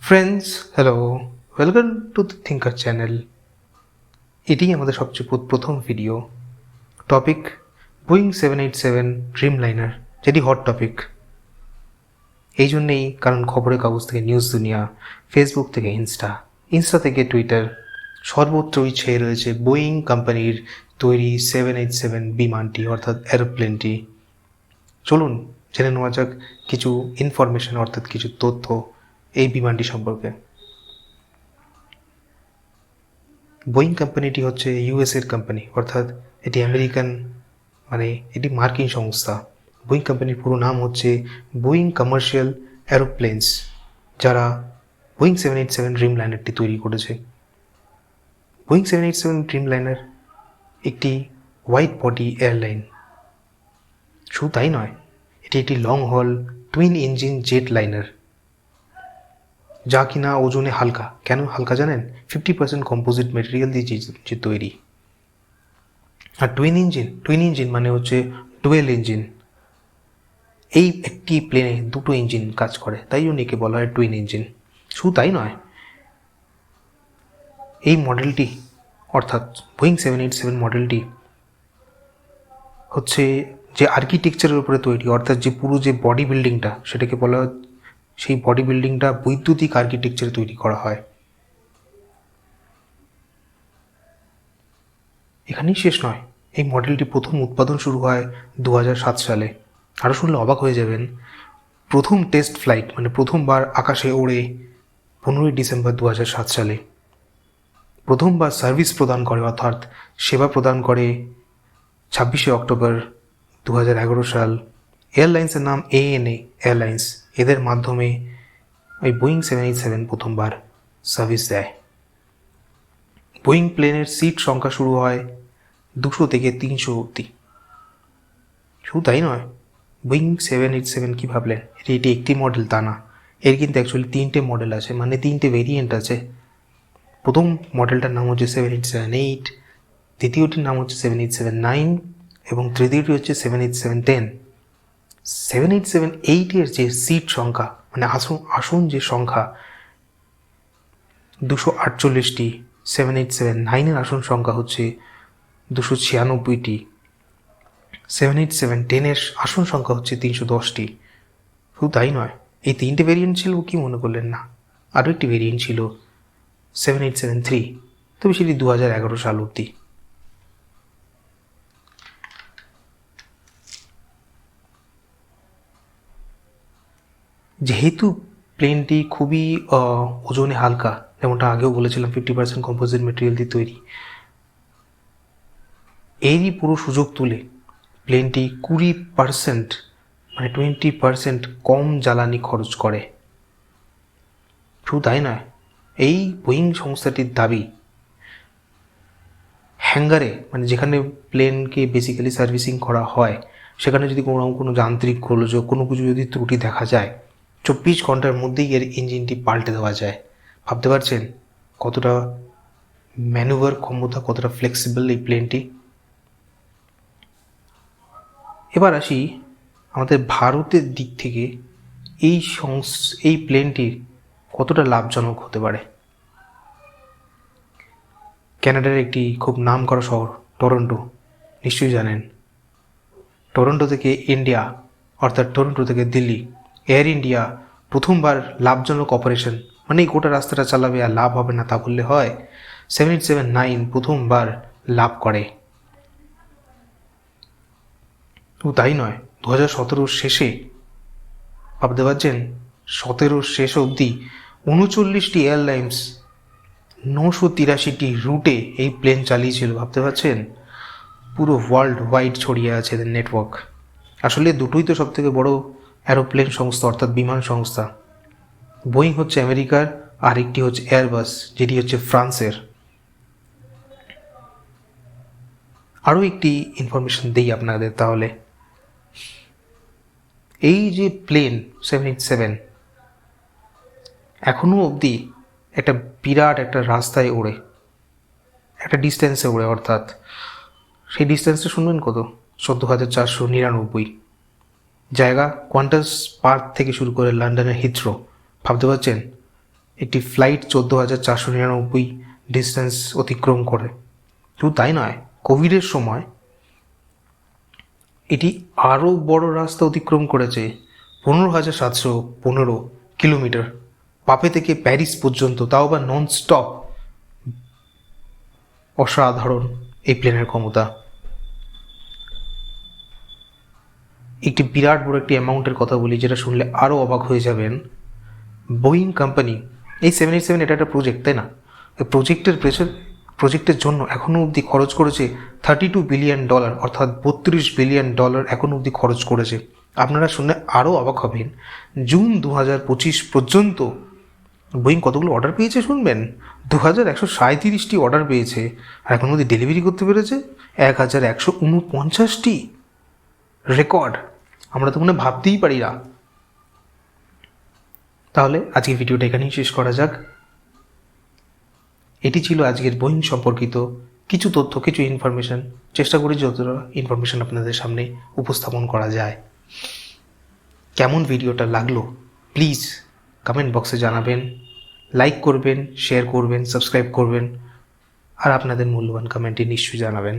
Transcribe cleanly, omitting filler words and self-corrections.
Friends, hello, welcome to the thinker channel. এটি আমাদের সবচেয়ে প্রথম video. Topic Boeing 787 dream liner, যেটি হট টপিক। এই জন্যেই কারণ খবরের কাগজ থেকে নিউজ দুনিয়া, ফেসবুক থেকে ইনস্টা থেকে টুইটার, সর্বত্রই ছেয়ে রয়েছে বোয়িং কোম্পানির তৈরি 787 বিমানটি অর্থাৎ এরোপ্লেনটি। চলুন জেনে নেওয়া যাক কিছু ইনফরমেশন অর্থাৎ কিছু তথ্য এই বিমানটি সম্পর্কে। বোয়িং কোম্পানিটি হচ্ছে ইউএসের কোম্পানি, অর্থাৎ এটি আমেরিকান, এটি মার্কিন সংস্থা। বোয়িং কোম্পানির পুরো নাম হচ্ছে বোয়িং কমার্শিয়াল অ্যারোপ্লেনস, যারা বোয়িং 787 ড্রিম লাইনারটি তৈরি করেছে। বোয়িং 787 ড্রিম লাইনার একটি ওয়াইড বডি এয়ারলাইন। শুধু তাই নয়, এটি একটি লং হল টুইন ইঞ্জিন জেট লাইনার, যা কিনা ওজনে হালকা। কেন হালকা জানেন? 50% কম্পোজিট মেটেরিয়াল দিয়ে যে তৈরি। আর টুইন ইঞ্জিন মানে হচ্ছে ডুয়েল ইঞ্জিন। এই একটি প্লেনে দুটো ইঞ্জিন কাজ করে, তাই জন্য একে বলা হয় টুইন ইঞ্জিন। শুধু তাই নয়, এই মডেলটি অর্থাৎ বোয়িং 787 মডেলটি হচ্ছে যে আর্কিটেকচারের উপরে তৈরি, অর্থাৎ যে পুরো যে বডি বিল্ডিংটা, সেটাকে বলা হয়, সেই বডি বিল্ডিংটা বৈদ্যুতিক আর্কিটেকচারে তৈরি করা হয়। এখানেই শেষ নয়, এই মডেলটি প্রথম উৎপাদন শুরু হয় 2007 সালে। আরও শুনলে অবাক হয়ে যাবেন, প্রথম টেস্ট ফ্লাইট প্রথমবার আকাশে ওড়ে 15ই ডিসেম্বর 2007 সালে। প্রথমবার সার্ভিস প্রদান করে অর্থাৎ সেবা প্রদান করে 26শে অক্টোবর 2011 সাল। এয়ারলাইন্সের নাম ANA এয়ারলাইন্স। এদের মাধ্যমে ওই বোয়িং 787 প্রথমবার সার্ভিস দেয়। বোয়িং প্লেনের সিট সংখ্যা শুরু হয় 200 থেকে 300 অবধি। শুধু তাই নয়, বোয়িং 787 কী ভাবলেন এটি একটি মডেল? তা না, এর কিন্তু অ্যাকচুয়ালি 3টে মডেল আছে, 3টে ভেরিয়েন্ট আছে। প্রথম মডেলটার নাম হচ্ছে 787-8, দ্বিতীয়টির নাম হচ্ছে 787-9 এবং তৃতীয়টি হচ্ছে 787-10। 787-8-এর যে সিট সংখ্যা আসন যে সংখ্যা 248টি, 787-9-এর আসন সংখ্যা হচ্ছে 296টি, 787-10-এর আসন সংখ্যা হচ্ছে 310টি। শুধু তাই নয়, এই 3টে ভেরিয়েন্ট ছিল, কি মনে করলেন না? আরও একটি ভেরিয়েন্ট ছিল 787-3, তবে সেটি 2011 সাল অবধি। যেহেতু প্লেনটি খুবই ওজনে হালকা, যেমনটা আগেও বলেছিলাম 50% কম্পোজিট মেটেরিয়াল দিয়ে তৈরি, এরই পুরো সুযোগ তুলে প্লেনটি 20% 20% কম জ্বালানি খরচ করে। শুধু তাই নয়, এই বোয়িং সংস্থাটির দাবি, হ্যাঙ্গারে যেখানে প্লেনকে বেসিক্যালি সার্ভিসিং করা হয়, সেখানে যদি কোনো যান্ত্রিক গোলযোগ, কোনো কিছু যদি ত্রুটি দেখা যায়, 24 ঘন্টার মধ্যেই এর ইঞ্জিনটি পাল্টে দেওয়া যায়। ভাবতে পারছেন কতটা ম্যানুভার ক্ষমতা, কতটা ফ্লেক্সিবল এই প্লেনটি। এবার আসি আমাদের ভারতের দিক থেকে এই প্লেনটি কতটা লাভজনক হতে পারে। ক্যানাডার একটি খুব নামকরা শহর টরন্টো, নিশ্চয়ই জানেন। টরন্টো থেকে ইন্ডিয়া অর্থাৎ টরন্টো থেকে দিল্লি এয়ার ইন্ডিয়া প্রথমবার লাভজনক অপারেশন, এই গোটা রাস্তাটা চালাবে আর লাভ হবে না তা বললে হয়, 787-9 প্রথমবার লাভ করে। তাই নয়, 2017 শেষে, ভাবতে পারছেন 17 শেষ অবধি 39টি এয়ারলাইন্স 983টি রুটে এই প্লেন চালিয়েছিল। ভাবতে পারছেন, পুরো ওয়ার্ল্ড ওয়াইড ছড়িয়ে আছে এদের নেটওয়ার্ক। আসলে দুটোই তো সবথেকে বড় অ্যারোপ্লেন সংস্থা অর্থাৎ বিমান সংস্থা। বোয়িং হচ্ছে আমেরিকার, আর একটি হচ্ছে এয়ারবাস, যেটি হচ্ছে ফ্রান্সের। আরও একটি ইনফরমেশন দিই আপনাদের তাহলে। এই যে প্লেন 787 এখনও অবধি একটা বিরাট একটা রাস্তায় ওড়ে, একটা ডিস্টেন্সে ওড়ে, অর্থাৎ সেই ডিস্টেন্সটা শুনবেন কত? 14,499 জায়গা। কোয়ান্টাস পার্ক থেকে শুরু করে লন্ডনের হিথ্রো। ভাবতে পারছেন একটি ফ্লাইট 14,499 ডিস্টেন্স অতিক্রম করে। শুধু তাই নয়, কোভিডের সময় এটি আরও বড় রাস্তা অতিক্রম করেছে, 15,715 কিলোমিটার, পাপে থেকে প্যারিস পর্যন্ত, তাও আবার নন স্টপ। অসাধারণ এই প্লেনের ক্ষমতা। একটি বিরাট বড় একটি অ্যামাউন্টের কথা বলি, যেটা শুনলে আরও অবাক হয়ে যাবেন। বোয়িং কোম্পানি, এই 787 এটা একটা প্রজেক্ট, তাই না? এই প্রজেক্টের জন্য এখনও অবধি খরচ করেছে $32 বিলিয়ন, অর্থাৎ $32 বিলিয়ন এখনও অবধি খরচ করেছে। আপনারা শুনলে আরও অবাক হবেন, জুন 2025 পর্যন্ত বোয়িং কতগুলো অর্ডার পেয়েছে শুনবেন? 2137টি অর্ডার পেয়েছে, আর এখন অবধি ডেলিভারি করতে পেরেছে 1149টি। রেকর্ড আমরা তো মনে ভাবতেই পারি না। তাহলে আজকের ভিডিওটা এখানেই শেষ করা যাক। এটি ছিল আজকের বোয়িং সম্পর্কিত কিছু তথ্য, কিছু ইনফরমেশন। চেষ্টা করি যতটা ইনফরমেশন আপনাদের সামনে উপস্থাপন করা যায়। কেমন ভিডিওটা লাগলো প্লিজ কমেন্ট বক্সে জানাবেন, লাইক করবেন, শেয়ার করবেন, সাবস্ক্রাইব করবেন, আর আপনাদের মূল্যবান কমেন্টে নিশ্চয়ই জানাবেন।